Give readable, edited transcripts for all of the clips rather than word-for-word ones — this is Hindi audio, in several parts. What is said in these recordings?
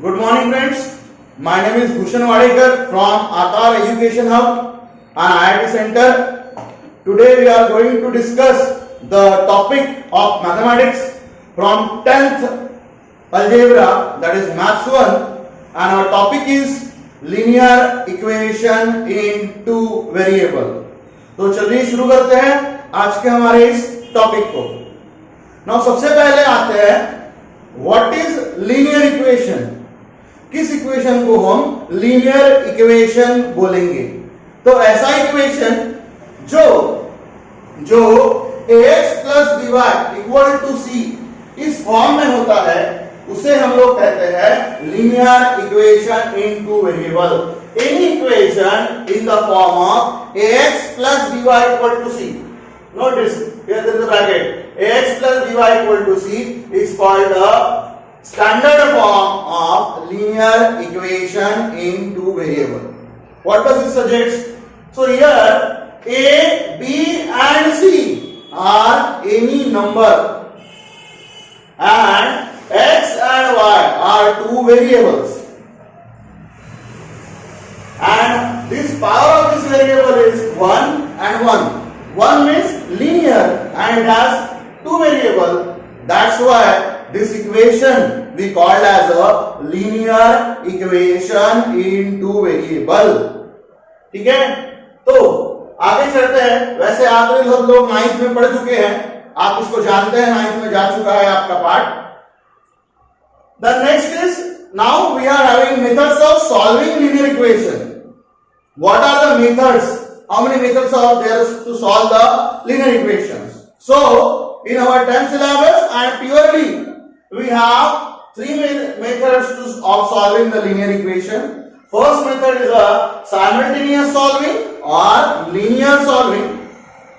Good morning, friends. My name is Bhushan Wadekar from Atar Education Hub and IIT Center. Today we are going to discuss the topic of mathematics from 10th algebra, that is Maths 1, and our topic is linear equation in two variable. तो चलिए शुरू करते हैं आज के हमारे इस टॉपिक को. नाउ सबसे पहले आते हैं व्हाट इज लीनियर इक्वेशन. किस इक्वेशन को हम लीनियर इक्वेशन बोलेंगे? तो ऐसा इक्वेशन जो ax plus by equal to c इस फॉर्म में होता है उसे हम लोग कहते हैं linear equation in two variable. Any equation in the form of ax plus by equal to c. Note this, here there is a bracket. ax plus by equal to c is called the standard form of linear equation in two variable. What does it suggest? So here a, b and c are any number and x and y are two variables. And this power of this variable is 1 and 1. 1 means linear and it has two variables. That's why this equation we called as a linear equation in two variable. ठीक है, तो आगे चलते हैं. वैसे आप सब लोग 9th में पढ़ चुके हैं, आप इसको जानते हैं, 9th में जा चुका है आपका part. The next is, now we are having methods of solving linear equation. What are the methods? How many methods are there to solve the linear equations? So, in our 10th syllabus and purely we have three methods of solving the linear equation. First method is a simultaneous solving or linear solving,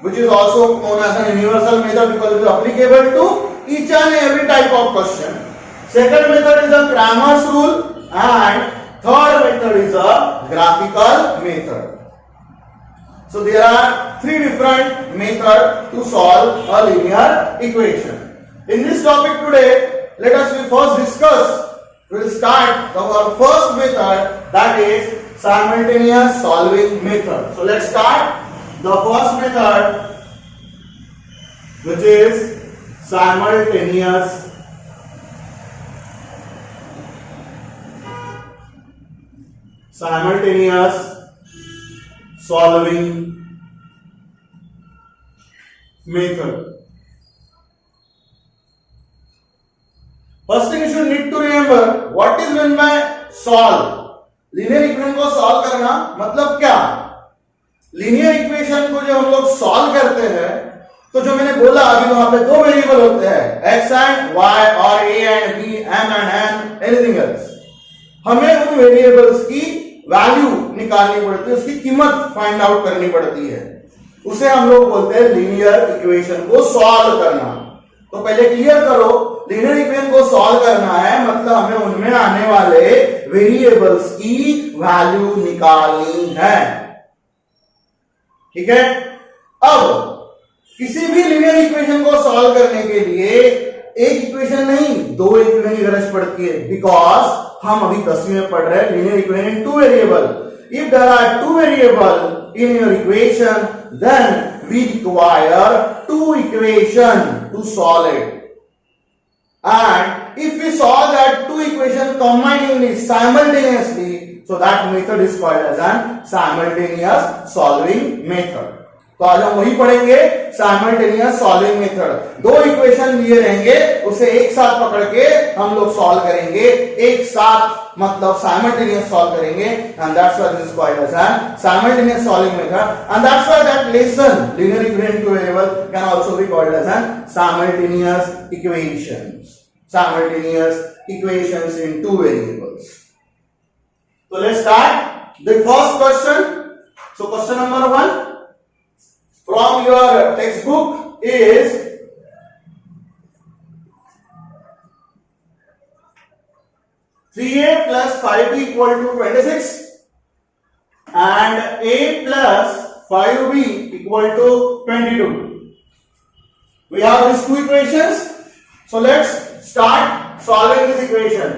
which is also known as an universal method because it is applicable to each and every type of question. Second method is a Cramer's rule and third method is a graphical method. So there are three different methods to solve a linear equation. In this topic today, let us first discuss. We will start our first method, that is simultaneous solving method. So let's start the first method, which is simultaneous solving method. First thing you should need to remember, what is meant by solve. Linear equation को सॉल्व करना मतलब क्या? लीनियर इक्वेशन को जो हम लोग सॉल्व करते हैं, तो जो मैंने बोला अभी वहां पे दो वेरिएबल होते हैं, x एंड y और a and b, m and n, anything else. हमें उन वेरिएबल्स की वैल्यू निकालनी पड़ती है, उसकी कीमत फाइंड आउट करनी पड़ती है. उसे हम लोग बोलते हैं लीनियर इक्वेशन को सॉल्व करना. तो पहले क्लियर करो, लीनियर इक्वेशन को सॉल्व करना है मतलब हमें उनमें आने वाले वेरिएबल्स की वैल्यू निकालनी है. ठीक है. अब किसी भी लीनियर इक्वेशन को सॉल्व करने के लिए एक इक्वेशन नहीं, दो इक्वेशन की गरज पड़ती है, बिकॉज हम अभी 10वीं में पढ़ रहे हैं linear equation in two variable. If there are two variable in your equation, then we require two equation to solve it. And if we solve that two equation combiningly simultaneously, so that method is called as an simultaneous solving method. तो आज हम वही पढ़ेंगे, साइमल्टेनियस सॉल्विंग मेथड. दो इक्वेशन लिए रहेंगे, उसे एक साथ पकड़ के हम लोग सॉल्व करेंगे, एक साथ मतलब साइमल्टेनियस सॉल्व करेंगे, and that's why this is called as an simultaneous solving method. And that's why that lesson linear equation two variable can also be called as an simultaneous equations. Simultaneous equations in two variables. So let's start the first question. So question number 1 from your textbook is (3a plus 5b equal to 26) and a plus 5b equal to 22. We have these two equations. So let's start solving this equation.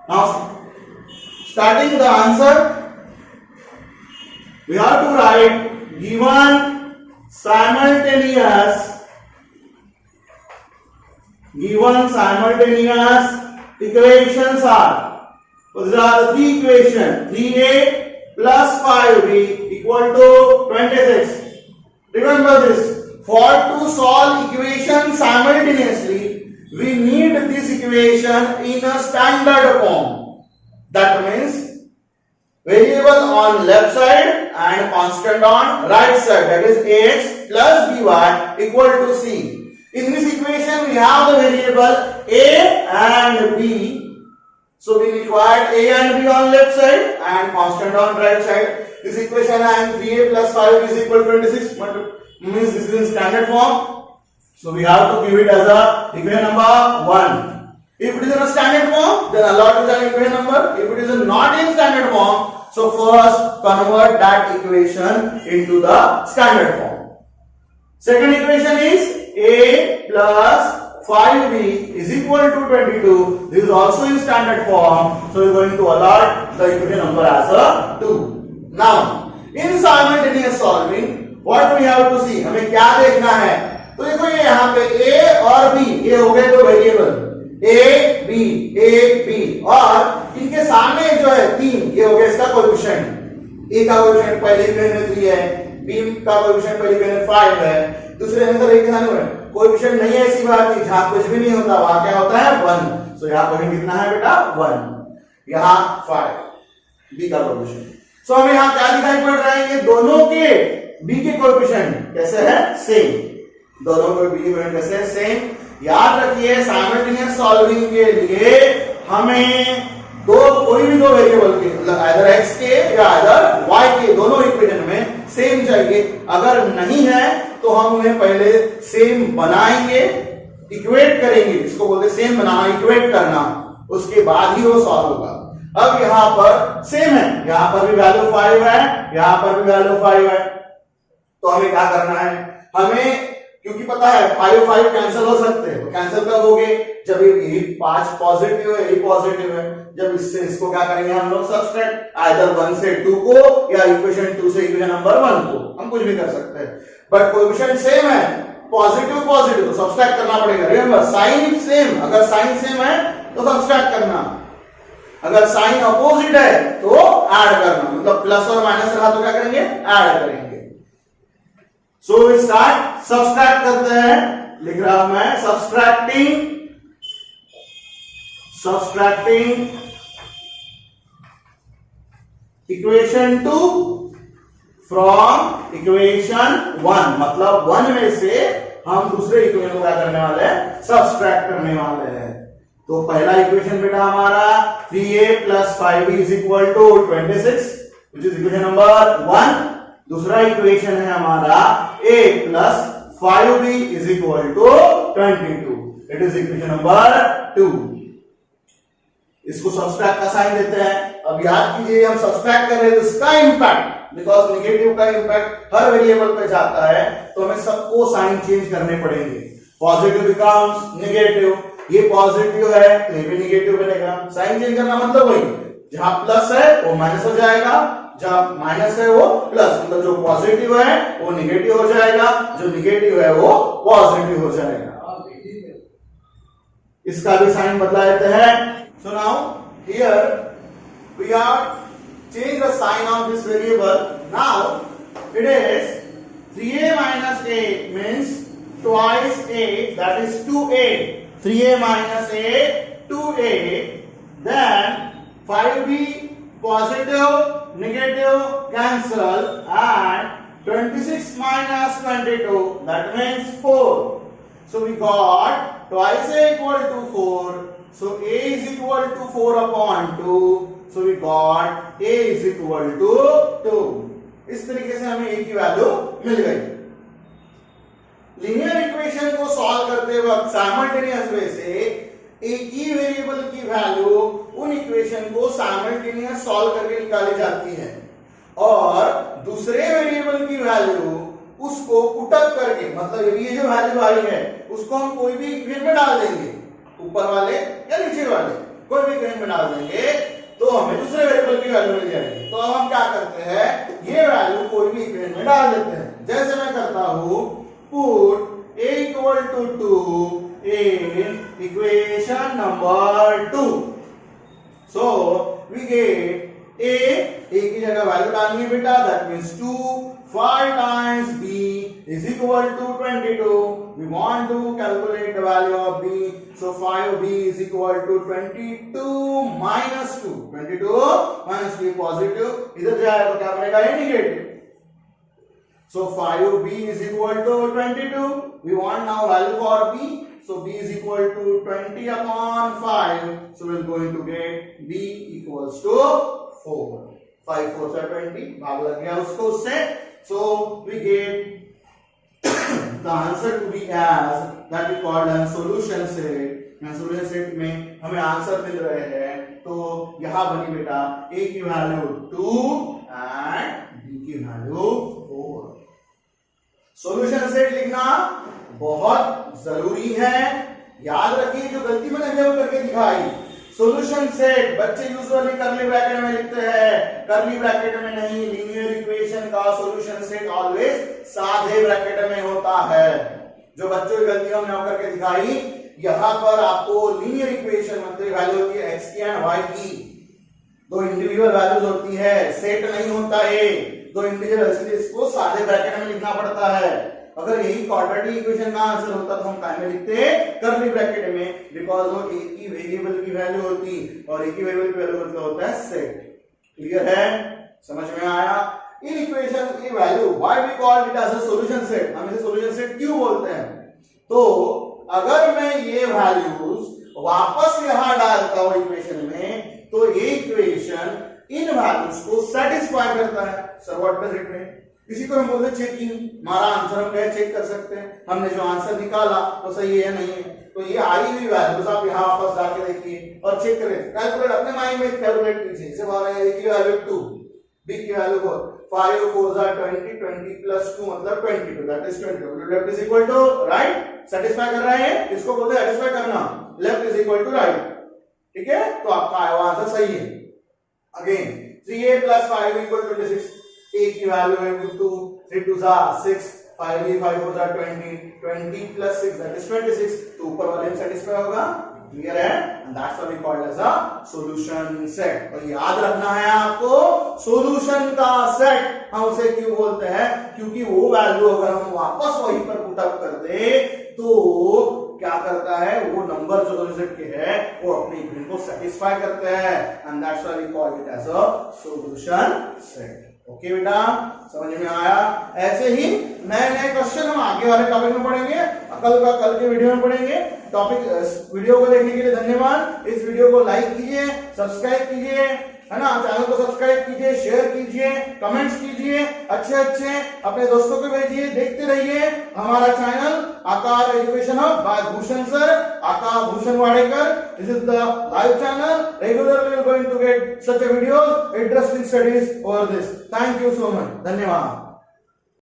Now, starting the answer, we have to write given simultaneous equations are. So these are the three equations. 3a plus 5b equal to 26. Remember this. For to solve equation simultaneously, we need this equation in a standard form. That means variable on left side and constant on right side. That is ax plus by equal to c. In this equation, we have the variable a and b. So we require a and b on left side and constant on right side. This equation and 3a plus 5 is equal to 26. Means this is in standard form. So we have to give it as a equation number 1. If it is in a standard form, then allot is an equation number. If it is not in standard form, so first convert that equation into the standard form. Second equation is a plus 5b is equal to 22. This is also in standard form. So we are going to allot the equation number as a 2. Now, in simultaneous solving, what we have to see? हमें क्या देखना है? तो देखो ये यहाँ पे a और b ये हो गए दो वेरिएबल a b और इनके सामने जो है 3 ये हो गया इसका कोएफिशिएंट। a का कोएफिशिएंट पहले इक्वेशन में 3 है, b का कोएफिशिएंट पहले इक्वेशन में 5 है, दूसरे आंसर एक सामने है कोएफिशिएंट नहीं है, ऐसी बात नहीं, जहां कुछ भी नहीं होता वहां क्या होता है 1। सो यहाँ कोएफिशिएंट कितना है बेटा 1, यहाँ 5 b का कोएफिशिएंट। सो हमें यहाँ क्या दिखाई पड़ रहा है? ये दोनों के b के कोएफिशिएंट कैसे है? सेम। दोनों के b के कोएफिशिएंट कैसे है? सेम। याद रखिए साइमल्टेनियस सॉल्विंग के लिए हमें कोई भी दो वेरिएबल के मतलब आइदर x के या आइदर y के दोनों इक्वेशन में सेम चाहिए। अगर नहीं है तो हम उन्हें पहले सेम बनाएंगे, इक्वेट करेंगे, इसको बोलते सेम बनाना, इक्वेट करना, उसके बाद ही वो सॉल्व होगा। अब यहां पर सेम है, यहां पर भी वैल्यू 5 है, यहां पर भी वैल्यू 5 है, तो हमें क्या करना है? हमें क्योंकि पता है 5 कैंसिल हो सकते हैं, तो कैंसिल कब होंगे? जब ये 5 पॉजिटिव है, ये पॉजिटिव है, जब इससे इसको क्या करेंगे हम लोग? सब्सट्रैक्ट, आइदर 1 से 2 को या इक्वेशन 2 से इक्वेशन नंबर 1 को, हम कुछ भी कर सकते हैं। बट कोएफिशिएंट सेम है, पॉजिटिव पॉजिटिव, तो सब्सट्रैक्ट करना पड़ेगा। रिमेंबर साइन सेम, अगर साइन सेम है तो सब्सट्रैक्ट करना, अगर साइन अपोजिट है तो ऐड करना, मतलब प्लस और माइनस रहा तो क्या करेंगे? ऐड करेंगे। सो स्टार्ट, सब्सट्रैक्ट करते हैं, लिख रहा हूं मैं सब्सट्रैक्टिंग इक्वेशन 2 फ्रॉम इक्वेशन 1, मतलब 1 में से हम दूसरे इक्वेशन को क्या करने वाले हैं? सब्सट्रैक्ट करने वाले हैं। तो पहला इक्वेशन बेटा हमारा 3a plus 5b is equal to 26 which is equation number 1। दूसरा इक्वेशन है हमारा a plus 5b is equal to 22, it is equation number 2। इसको सब्सट्रैक्ट का साइन देते हैं। अब याद कीजिए हम सब्सट्रैक्ट कर रहे हैं तो इसका इंपैक्ट, बिकॉज नेगेटिव का इंपैक्ट हर वेरिएबल पे जाता है, तो हमें सबको साइन चेंज करने पड़ेंगे। पॉजिटिव बिकम्स नेगेटिव, ये पॉजिटिव है तो ये भी नेगेटिव बनेगा। साइन चेंज करना मतलब वही, जहां प्लस है वो माइनस हो जाएगा, जहां माइनस है वो प्लस, मतलब जो पॉजिटिव है वो नेगेटिव हो जाएगा, जो नेगेटिव है वो पॉजिटिव हो जाएगा। इसका भी साइन बदला देते हैं। So now here we are change the sign of this variable. Now it is 3a minus a means twice a, that is 2a. 3a minus a 2a, then 5b positive negative cancel and 26 minus 22, that means 4. So we got twice a equal to 4. So a is equal to 4 upon 2. So we got a is equal to 2. इस तरीके से हमें a की वैल्यू मिल गई। लीनियर इक्वेशन को सॉल्व करते वक्त साइमल्टेनियस वे से एक ही वेरिएबल की वैल्यू उन इक्वेशन को साइमल्टेनियस सॉल्व करके निकाली जाती है, और दूसरे वेरिएबल की वैल्यू उसको पुटअप करके, मतलब ये जो वैल्यू आई है उसको हम कोई भी इक्वेशन में डाल देंगे, ऊपर वाले या नीचे वाले, कोई भी इक्वेशन में डाल देंगे तो हमें दूसरे वेरिएबल की वैल्यू मिल जाएगी। तो अब हम क्या करते हैं, ये वैल्यू कोई भी इक्वेशन में डाल देते हैं। जैसे मैं करता हूं, put a equal to 2 in equation number 2। So we get a की जगह वैल्यू डालनी है बेटा, that means 2 5 times b is equal to 22. We want to calculate the value of b. So 5b is equal to 22 minus 2. 22 minus 2 positive, इधर जाएगा तो क्या बनेगा, ये negative. So 5b is equal to 22. We want now value for b. So b is equal to 20 upon 5. So we're going to get b equals to 4. 5 4 से 20, भाग लग गया उसको उससे। So we get the answer to be as that we called as solution set। solution set में हमें आंसर मिल रहे हैं, तो यहां बनी बेटा a की वैल्यू 2 एंड b की वैल्यू 4। सॉल्यूशन सेट लिखना बहुत जरूरी है, याद रखिए। जो गलती मैंने अभी करके दिखाई, सॉल्यूशन सेट बच्चे यूजुअली करली ब्रैकेट में लिखते हैं, करली ब्रैकेट में नहीं। लीनियर इक्वेशन का सॉल्यूशन सेट ऑलवेज सादे ब्रैकेट में होता है। जो बच्चों की गलती हमने करके दिखाई, यहां पर आपको लीनियर इक्वेशन मतलब वैल्यू होती है x की एंड y की, दो इंडिविजुअल वैल्यूज होती है, सेट नहीं होता है, दो इंडिविजुअल, इसलिए इसको सादे ब्रैकेट में लिखना पड़ता है। अगर यही क्वाड्रेटिक इक्वेशन का आंसर होता तो हम काय में लिखते, करली ब्रैकेट में, बिकॉज वो एक ही वेरिएबल की वैल्यू होती और एक ही वेरिएबल की वैल्यू मतलब होता है सेट। क्लियर है, समझ में आया? इन इक्वेशन की value why we call it as a solution set. हम इसे सॉल्यूशन सेट क्यों बोलते हैं? तो अगर मैं ये वैल्यूज वापस यहां डालता हूं इक्वेशन में, तो ये इक्वेशन इन वैल्यूज को सेटिस्फाई करता है। Sir what does it mean? इसी को हम बोलते हैं चेकिंग। हमारा आंसर हम क्या चेक कर सकते हैं, हमने जो आंसर निकाला तो सही है नहीं है। तो ये आई हुई वैल्यूज आप यहाँ वापस जाके देखिए और चेक करें, कैलकुलेट अपने माइंड में कैलकुलेट कीजिए। जैसे हमारा a की वैल्यू 2, b की वैल्यू 4, 5 4 20, 20 प्लस 2 मतलब 22, that is 22। Left is equal to right, satisfy कर रहे हैं, इसको बोलते हैं सेटिस्फाई करना, left is equal to right. ठीक है, तो आपका आंसर सही है। Again 3a plus 5 equal to 26, a की वैल्यू है 2, 3 2 6, 5 5 4 20, 20 plus 6 that is 26, तो ऊपर वाले में सेटिस्फाई होगा। क्लियर है? And that's what we called as a solution set. और याद रखना है आपको, सॉल्यूशन का सेट हम उसे क्यों बोलते हैं, क्योंकि वो वैल्यू अगर हम वापस वहीं पर पुट अप कर दे तो क्या करता है, वो नंबर जो सॉल्यूशन के है वो अपने इक्वेशन को सेटिस्फाई करते हैं, and that's why we call it as a solution set. Okay बेटा, समझ में आया? ऐसे ही नए नए क्वेश्चन हम आगे वाले टॉपिक में पढ़ेंगे, कल के वीडियो में पढ़ेंगे। टॉपिक वीडियो को देखने के लिए धन्यवाद। इस वीडियो को लाइक कीजिए, सब्सक्राइब कीजिए, है ना, चैनल को सब्सक्राइब कीजिए, शेयर कीजिए, कमेंट्स कीजिए, अच्छे अपने दोस्तों को भेजिए, देखते रहिए हमारा channel Aakar education hub by Bhushan sir, Aakar Bhushan Wadekar. This is the live channel, regularly we are going to get such a videos, interesting studies over this. Thank you so much. धन्यवाद।